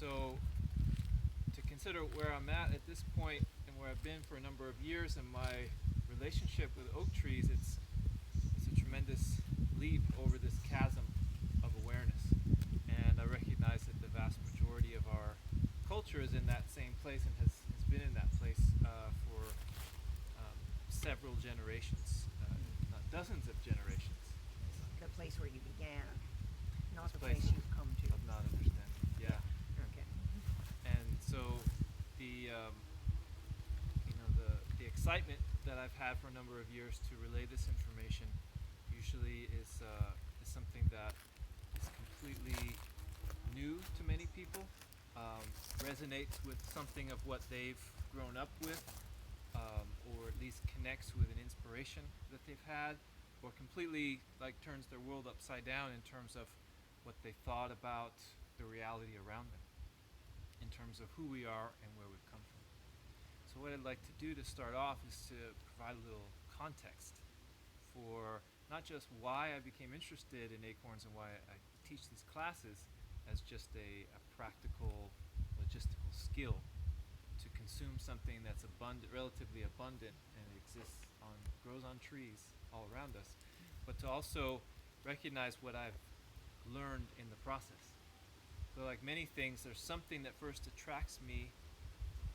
so to consider where I'm at this point and where I've been for a number of years and my relationship with oak trees, it's a tremendous leap over this chasm of awareness. And I recognize that the vast majority of our culture is in that same place and has been in that place for several generations, not dozens of generations. The place where you began, not the place place you've come to. Of not understanding, yeah. Okay. And so the the excitement that I've had for a number of years to relay this information usually is something that is completely new to many people, resonates with something of what they've grown up with, or at least connects with an inspiration that they've had, or completely like turns their world upside down in terms of what they thought about the reality around them, in terms of who we are and where we've come from. So what I'd like to do to start off is to provide a little context for not just why I became interested in acorns and why I teach these classes as just a practical logistical skill to consume something that's relatively abundant and grows on trees all around us, but to also recognize what I've learned in the process. So like many things, there's something that first attracts me,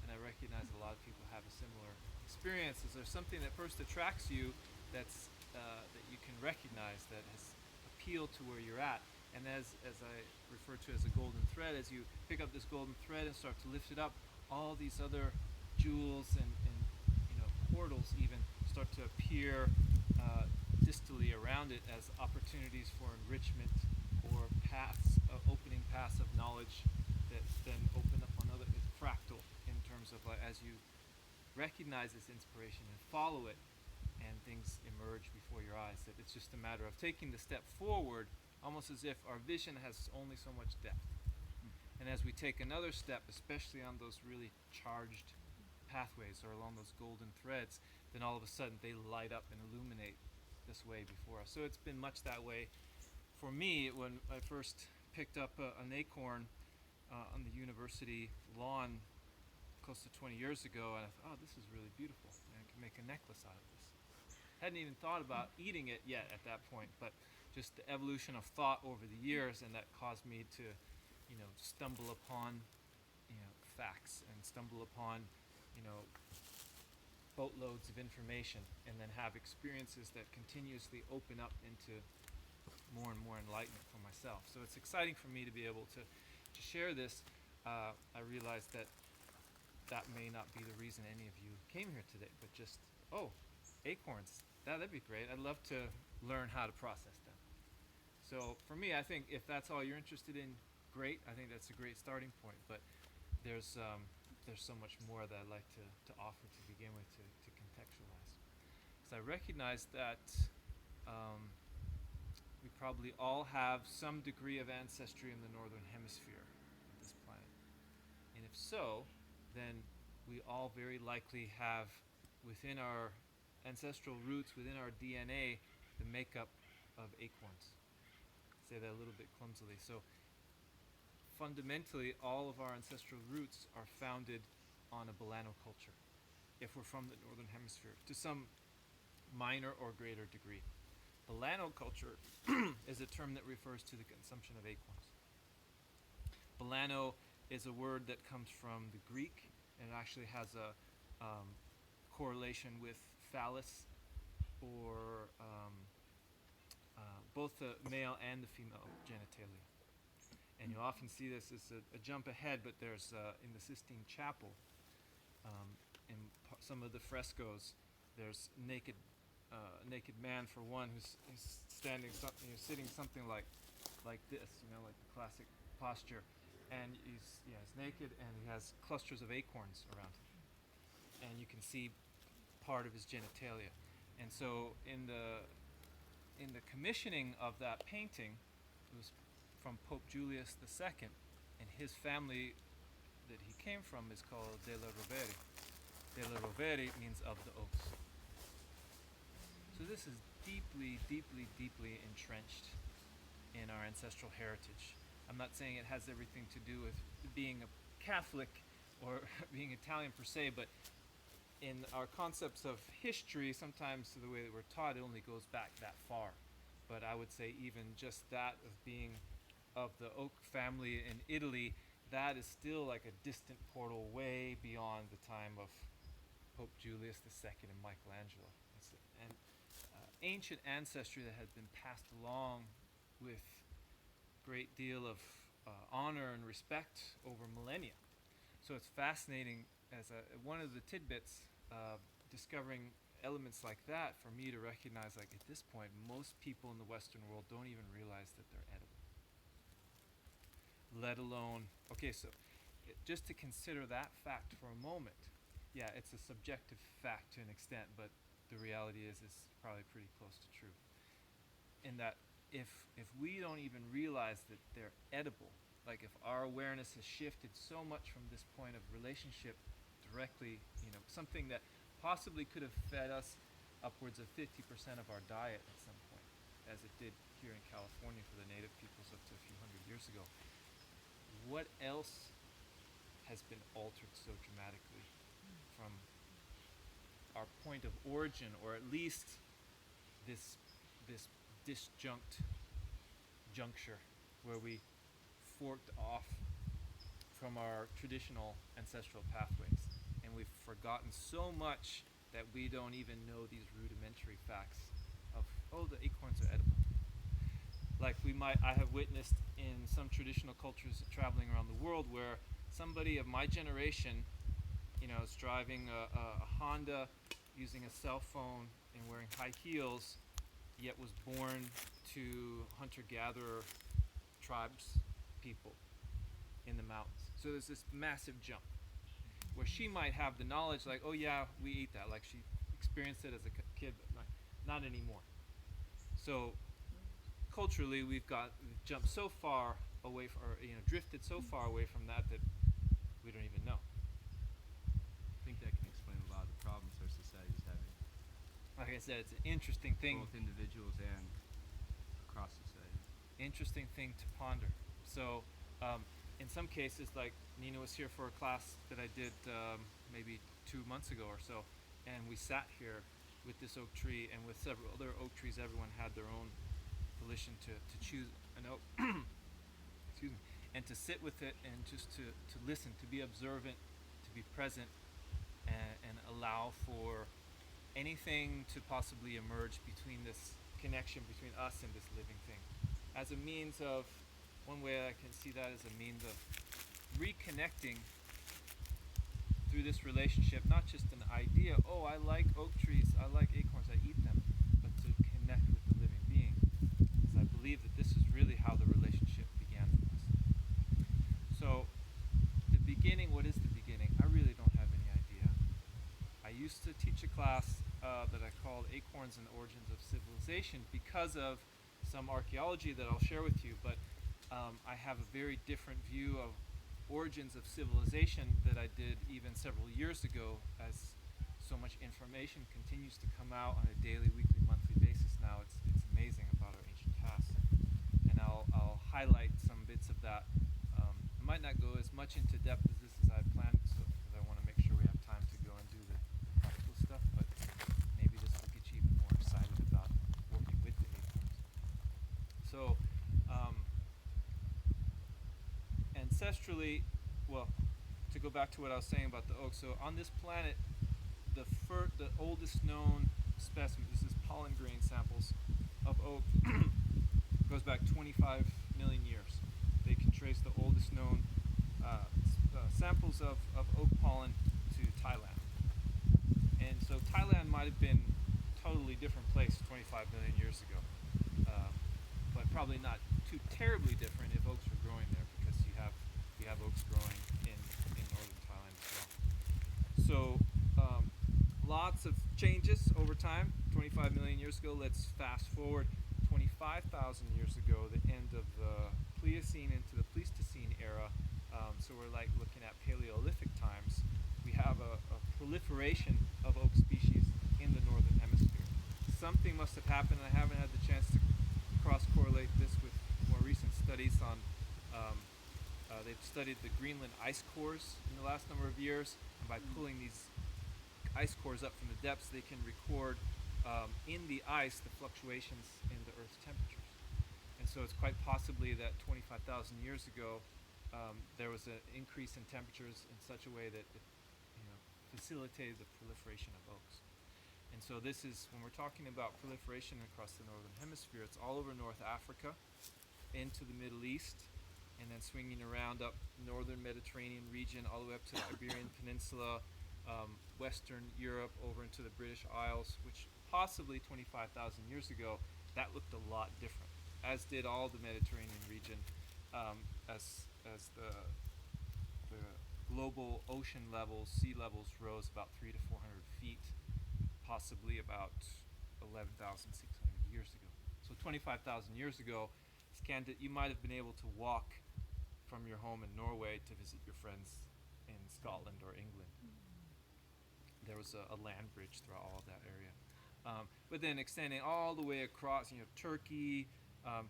and I recognize a lot of people have a similar experience. Is there's something that first attracts you that's that you can recognize that has appealed to where you're at, and as I refer to as a golden thread, as you pick up this golden thread and start to lift it up, all these other jewels and portals even start to appear distally around it as opportunities for enrichment or paths, opening paths of knowledge that then open up on other. It's fractal in terms of as you recognize this inspiration and follow it, and things emerge before your eyes. That it's just a matter of taking the step forward, almost as if our vision has only so much depth. And as we take another step, especially on those really charged pathways or along those golden threads, then all of a sudden they light up and illuminate this way before us. So it's been much that way for me when I first picked up an acorn on the university lawn close to 20 years ago, and I thought, oh, this is really beautiful. I can make a necklace out of this. Hadn't even thought about eating it yet at that point, but just the evolution of thought over the years, and that caused me to, stumble upon, facts and stumble upon, boatloads of information, and then have experiences that continuously open up into more and more enlightenment for myself. So it's exciting for me to be able to share this. I realize that may not be the reason any of you came here today, but just, acorns, that'd be great. I'd love to learn how to process them. So for me, I think if that's all you're interested in, great. I think that's a great starting point, but there's so much more that I'd like to offer to begin with, to contextualize. Because I recognize that we probably all have some degree of ancestry in the northern hemisphere of this planet. And if so, then we all very likely have within our ancestral roots, within our DNA, the makeup of acorns. Say that a little bit clumsily. So fundamentally, all of our ancestral roots are founded on a Bellota culture, if we're from the northern hemisphere, to some minor or greater degree. Bellota culture is a term that refers to the consumption of acorns. Bellota is a word that comes from the Greek, and it actually has a correlation with phallus, or both the male and the female genitalia. And you'll often see this as a jump ahead, but there's in the Sistine Chapel, in some of the frescoes, there's naked man for one who's standing, sitting something like this, like the classic posture, and he's naked and he has clusters of acorns around him, and you can see part of his genitalia. And so in the commissioning of that painting, it was from Pope Julius II, and his family that he came from is called della Rovere. Della Rovere means of the oaks. So this is deeply, deeply, deeply entrenched in our ancestral heritage. I'm not saying it has everything to do with being a Catholic or being Italian per se, but in our concepts of history, sometimes the way that we're taught, it only goes back that far. But I would say even just that of being of the oak family in Italy, that is still like a distant portal way beyond the time of Pope Julius II and Michelangelo. And ancient ancestry that had been passed along with great deal of honor and respect over millennia. So it's fascinating as one of the tidbits, discovering elements like that for me to recognize, like at this point, most people in the Western world don't even realize that they're edible. Let alone, okay, so just to consider that fact for a moment, yeah, it's a subjective fact to an extent, but the reality is probably pretty close to true. In that if we don't even realize that they're edible, like if our awareness has shifted so much from this point of relationship directly, something that possibly could have fed us upwards of 50% of our diet at some point, as it did here in California for the native peoples up to a few hundred years ago. What else has been altered so dramatically from our point of origin, or at least this disjunct juncture where we forked off from our traditional ancestral pathways, and we've forgotten so much that we don't even know these rudimentary facts of, oh, the acorns are edible. Like I have witnessed in some traditional cultures traveling around the world where somebody of my generation, is driving a Honda, using a cell phone and wearing high heels, yet was born to hunter-gatherer tribes people in the mountains. So there's this massive jump where she might have the knowledge, like, oh yeah, we eat that, like she experienced it as a kid, but not anymore. So culturally, we've jumped so far away from, or drifted so far away from that we don't even know. I think that can explain a lot of the problems our society is having. Like I said, it's an interesting thing. Both individuals and across society. Interesting thing to ponder. So, in some cases, like Nina was here for a class that I did maybe 2 months ago or so, and we sat here with this oak tree and with several other oak trees. Everyone had their own volition to choose an oak, excuse me, and to sit with it and just to listen, to be observant, to be present, and allow for anything to possibly emerge between this connection between us and this living thing. As a means of, one way I can see that as a means of reconnecting through this relationship, not just an idea, oh, I like oak trees, I like acorns, I eat them, but to connect with the living being. Because I believe that this is really how the relationship began for us. So, the beginning, what is the beginning? I really don't have any idea. I used to teach a class that I called Acorns and Origins of Civilization because of some archaeology that I'll share with you, but I have a very different view of origins of civilization that I did even several years ago, as so much information continues to come out on a daily, weekly, monthly basis now. It's amazing about our ancient past, and I'll highlight some bits of that. I might not go as much into depth as this as I planned, because I want to make sure we have time to go and do the practical stuff, but maybe this will get you even more excited about working with the acorns. So, ancestrally, well, to go back to what I was saying about the oak, so on this planet, the oldest known specimen, this is pollen grain samples of oak, goes back 25 million years. They can trace the oldest known samples of oak pollen to Thailand. And so Thailand might have been a totally different place 25 million years ago, but probably not too terribly different if oaks were growing there, because you have oaks growing in northern Thailand as well. So lots of changes over time. 25 million years ago, let's fast forward 25,000 years ago, the end of the Pliocene into the Pleistocene era. So we're like looking at Paleolithic times. We have a proliferation of oak species in the northern hemisphere. Something must have happened, and I haven't had the chance to cross-correlate this with more recent studies on studied the Greenland ice cores in the last number of years, and by pulling these ice cores up from the depths, they can record in the ice the fluctuations in the Earth's temperatures. And so it's quite possibly that 25,000 years ago, there was an increase in temperatures in such a way that it, facilitated the proliferation of oaks. And so this is, when we're talking about proliferation across the northern hemisphere, it's all over North Africa, into the Middle East, and then swinging around up northern Mediterranean region, all the way up to the Iberian Peninsula, Western Europe, over into the British Isles, which possibly 25,000 years ago, that looked a lot different, as did all the Mediterranean region, as the global ocean levels, sea levels rose about 300 to 400 feet, possibly about 11,600 years ago. So 25,000 years ago, you might have been able to walk from your home in Norway to visit your friends in Scotland or England. There was a land bridge throughout all of that area. But then extending all the way across, Turkey,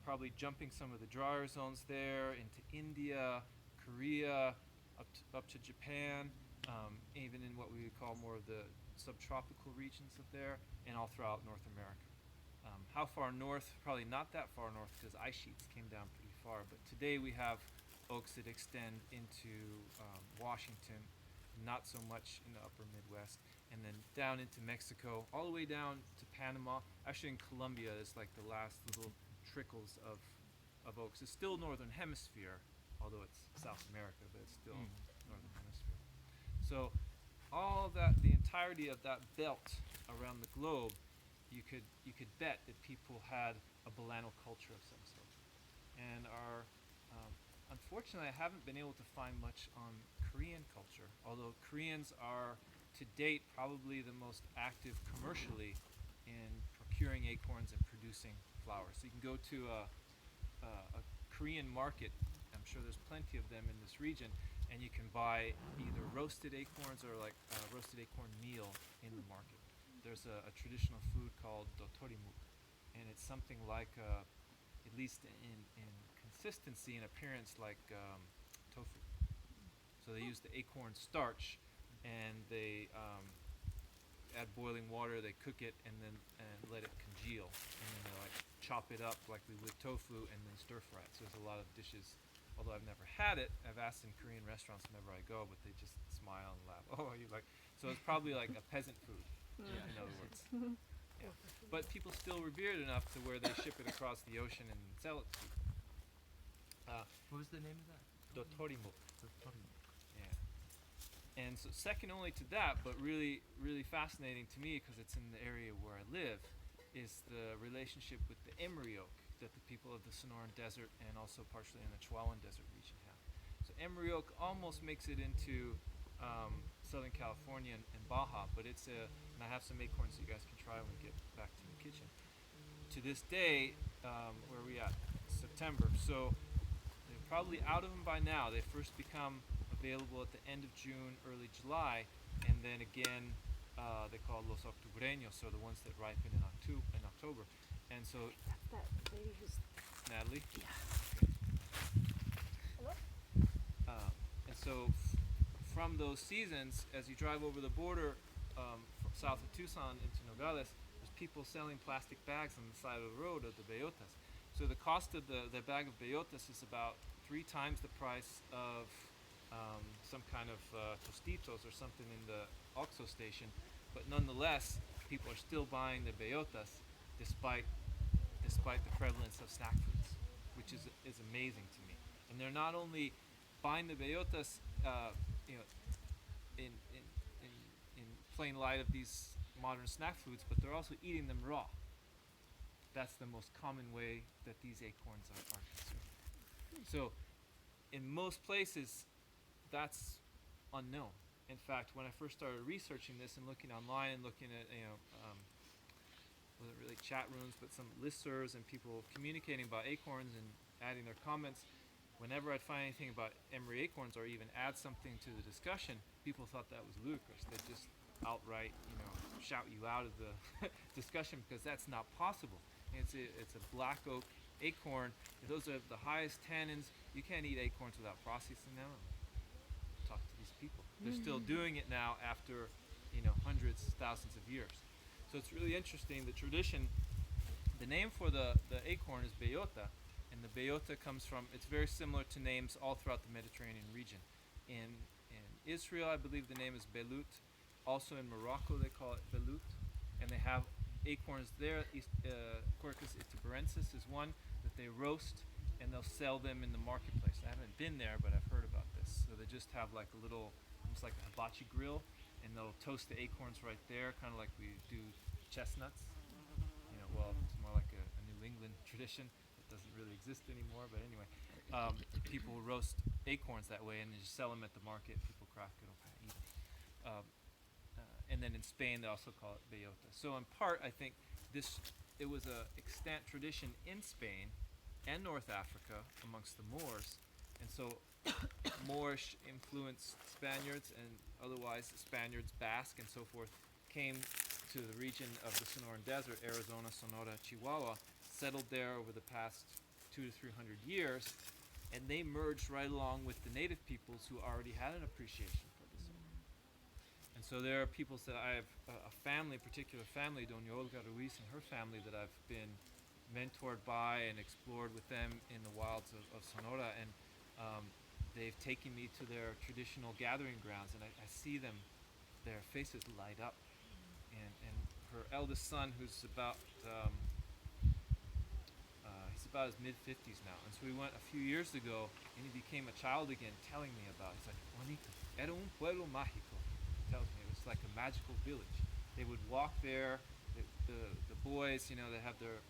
probably jumping some of the drier zones there into India, Korea, up to Japan, even in what we would call more of the subtropical regions of there, and all throughout North America. How far north? Probably not that far north, because ice sheets came down pretty far. But today we have oaks that extend into Washington, not so much in the upper Midwest, and then down into Mexico, all the way down to Panama. Actually, in Colombia, it's like the last little trickles of oaks. It's still northern hemisphere, although it's South America, but it's still northern hemisphere. So all of that, the entirety of that belt around the globe, you could bet that people had a Bolano culture of some sort. And unfortunately, I haven't been able to find much on Korean culture, although Koreans are, to date, probably the most active commercially in procuring acorns and producing flowers. So you can go to a Korean market, I'm sure there's plenty of them in this region, and you can buy either roasted acorns or like a roasted acorn meal in the market. There's a traditional food called dotorimuk, and it's something like, at least in consistency and appearance, like tofu. So they use the acorn starch, and they add boiling water, they cook it, and then let it congeal, and then they like chop it up like we would tofu, and then stir fry it. So there's a lot of dishes. Although I've never had it, I've asked in Korean restaurants whenever I go, but they just smile and laugh. Oh, you like? So it's probably like a peasant food, in other words. Yeah. But people still revere it enough to where they ship it across the ocean and sell it to people. What was the name of that? Dotorimuk. Dotorimuk. Yeah. And so second only to that, but really, really fascinating to me because it's in the area where I live, is the relationship with the emoryi oak that the people of the Sonoran Desert and also partially in the Chihuahuan Desert region have. So emoryi oak almost makes it into Southern California and Baja, but and I have some acorns that you guys can try when we get back to the kitchen. To this day, where are we at? September. So they're probably out of them by now. They first become available at the end of June, early July, and then again they call los octubreños, so the ones that ripen in October. And so That's that lady who's. Natalie. Yeah. Hello? And so from those seasons, as you drive over the border south of Tucson into Nogales, there's people selling plastic bags on the side of the road of the bellotas. So the cost of the bag of bellotas is about 3 times the price of some kind of tostitos or something in the OXXO station, but nonetheless, people are still buying the bellotas despite the prevalence of snack foods, which is amazing to me. And they're not only buying the bellotas, in plain light of these modern snack foods, but they're also eating them raw. That's the most common way that these acorns are consumed. So, in most places, that's unknown. In fact, when I first started researching this and looking online and looking at, wasn't really chat rooms, but some listservs and people communicating about acorns and adding their comments, whenever I'd find anything about emoryi acorns or even add something to the discussion, people thought that was ludicrous. They'd just outright, shout you out of the discussion because that's not possible. It's a black oak acorn, those are the highest tannins. You can't eat acorns without processing them. Talk to these people. They're still doing it now after, hundreds, thousands of years. So it's really interesting. The tradition, the name for the acorn is Bellota, and the Bellota comes from, it's very similar to names all throughout the Mediterranean region. In Israel, I believe the name is Belut. Also in Morocco, they call it Belut. And they have acorns there. Quercus itiberensis is one that they roast, and they'll sell them in the marketplace. I haven't been there, but I've heard about this. So they just have like a little, almost like a hibachi grill, and they'll toast the acorns right there, kind of like we do chestnuts. Well, it's more like a New England tradition that doesn't really exist anymore. But anyway, people roast acorns that way, and they just sell them at the market. People crack it open and eat them. And then in Spain, they also call it bellota. So in part, I think it was a extant tradition in Spain and North Africa amongst the Moors, and so Moorish influenced Spaniards, and otherwise Spaniards, Basque, and so forth, came to the region of the Sonoran Desert, Arizona, Sonora, Chihuahua, settled there over the past 200 to 300 years, and they merged right along with the native peoples who already had an appreciation for this. And so there are peoples that I have a family, a particular family, Doña Olga and her family, that I've been mentored by and explored with them in the wilds of Sonora, and they've taken me to their traditional gathering grounds, and I see them, their faces light up. And her eldest son, who's about he's about his mid-50s now, and so we went a few years ago, and he became a child again, telling me about it. He's like, Juanito, era un pueblo mágico. He tells me it was like a magical village. They would walk there, the boys, they have their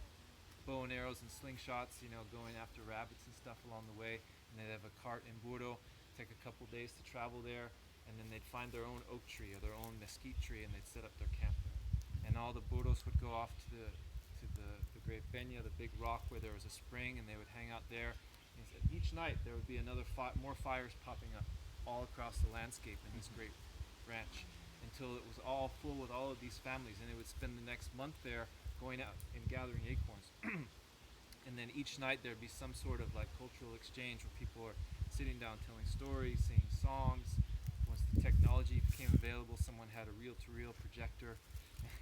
bow and arrows and slingshots, going after rabbits and stuff along the way, and they'd have a cart in burro, take a couple days to travel there, and then they'd find their own oak tree or their own mesquite tree, and they'd set up their camp there. And all the burros would go off to the great peña, the big rock where there was a spring, and they would hang out there. And he said each night there would be more fires popping up all across the landscape in this great ranch, until it was all full with all of these families, and they would spend the next month there going out and gathering acorns. And then each night there'd be some sort of like cultural exchange where people are sitting down telling stories, singing songs. Once the technology became available, someone had a reel-to-reel projector,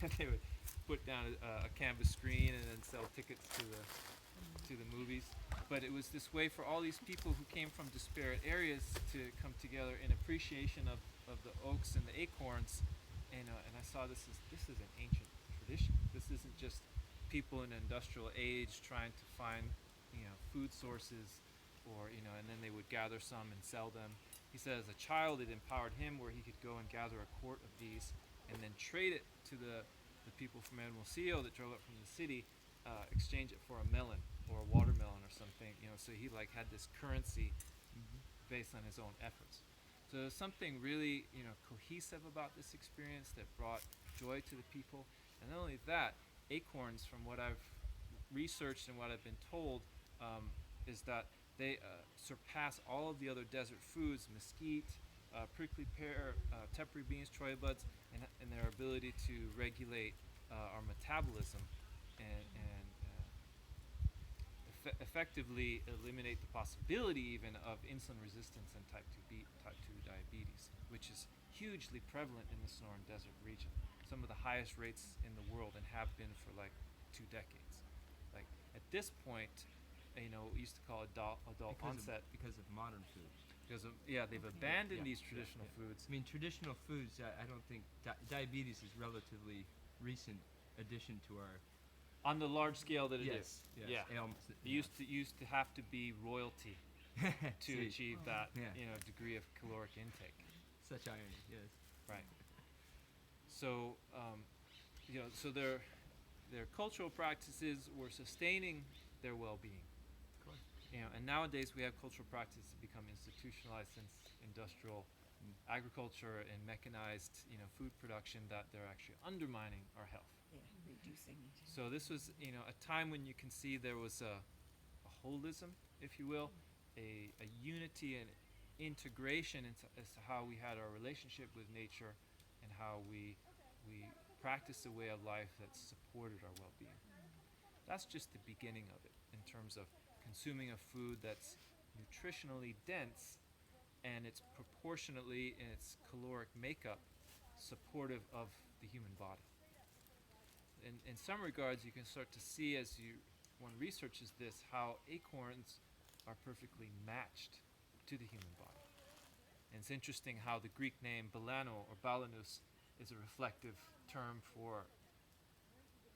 and they would put down a canvas screen and then sell tickets to the movies. But it was this way for all these people who came from disparate areas to come together in appreciation of the oaks and the acorns. And I saw this is an ancient tradition. This isn't just people in an industrial age trying to find food sources, or and then they would gather some and sell them. He said as a child it empowered him where he could go and gather a quart of these and then trade it to the people from Hermosillo that drove up from the city, exchange it for a melon or a watermelon or something, so he like had this currency based on his own efforts. So there's something really cohesive about this experience that brought joy to the people. And not only that, acorns, from what I've researched and what I've been told, is that they surpass all of the other desert foods, mesquite, prickly pear, tepary beans, cholla buds, and their ability to regulate our metabolism and effectively eliminate the possibility even of insulin resistance and type 2 diabetes, which is hugely prevalent in the Sonoran Desert region. Some of the highest rates in the world, and have been for like 2 decades. Like at this point, we used to call adult onset because of modern food. Because of, they've abandoned these traditional foods. I mean, traditional foods. I don't think diabetes is relatively recent addition to our. On the large scale that it is. Yes. Yeah. It used to have to be royalty to achieve that degree of caloric intake. Such irony. Yes. Right. So, so their cultural practices were sustaining their well-being. Of course. And nowadays we have cultural practices that become institutionalized since industrial agriculture and mechanized, food production, that they're actually undermining our health. Yeah, reducing. So this was, a time when you can see there was a holism, if you will, a unity and integration as to how we had our relationship with nature and how we practiced a way of life that supported our well-being. That's just the beginning of it. And in terms of consuming a food that's nutritionally dense and it's proportionately in its caloric makeup supportive of the human body. In some regards, you can start to see as one researches this how acorns are perfectly matched to the human body. And it's interesting how the Greek name balano or balanus is a reflective term for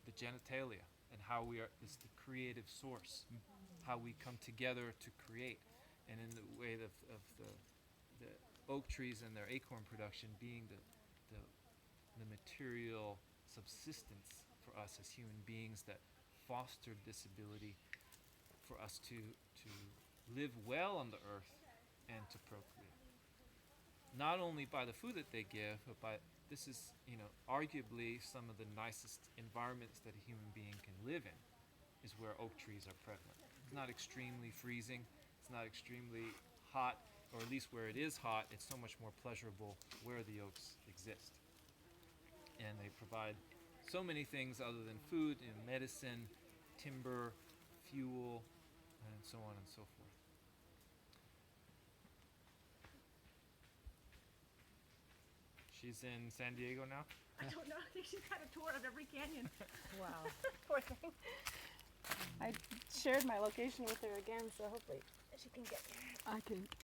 the genitalia and how we are is the creative source, how we come together to create. And in the way of the oak trees and their acorn production being the material subsistence for us as human beings that fostered this ability for us to live well on the earth and to procreate. Not only by the food that they give, but by this is, arguably some of the nicest environments that a human being can live in is where oak trees are prevalent. It's not extremely freezing, it's not extremely hot, or at least where it is hot, it's so much more pleasurable where the oaks exist. And they provide so many things other than food, medicine, timber, fuel, and so on and so forth. She's in San Diego now? I don't know. I think she's got a tour of every canyon. Wow. Poor thing. I shared my location with her again, so hopefully she can get there. I can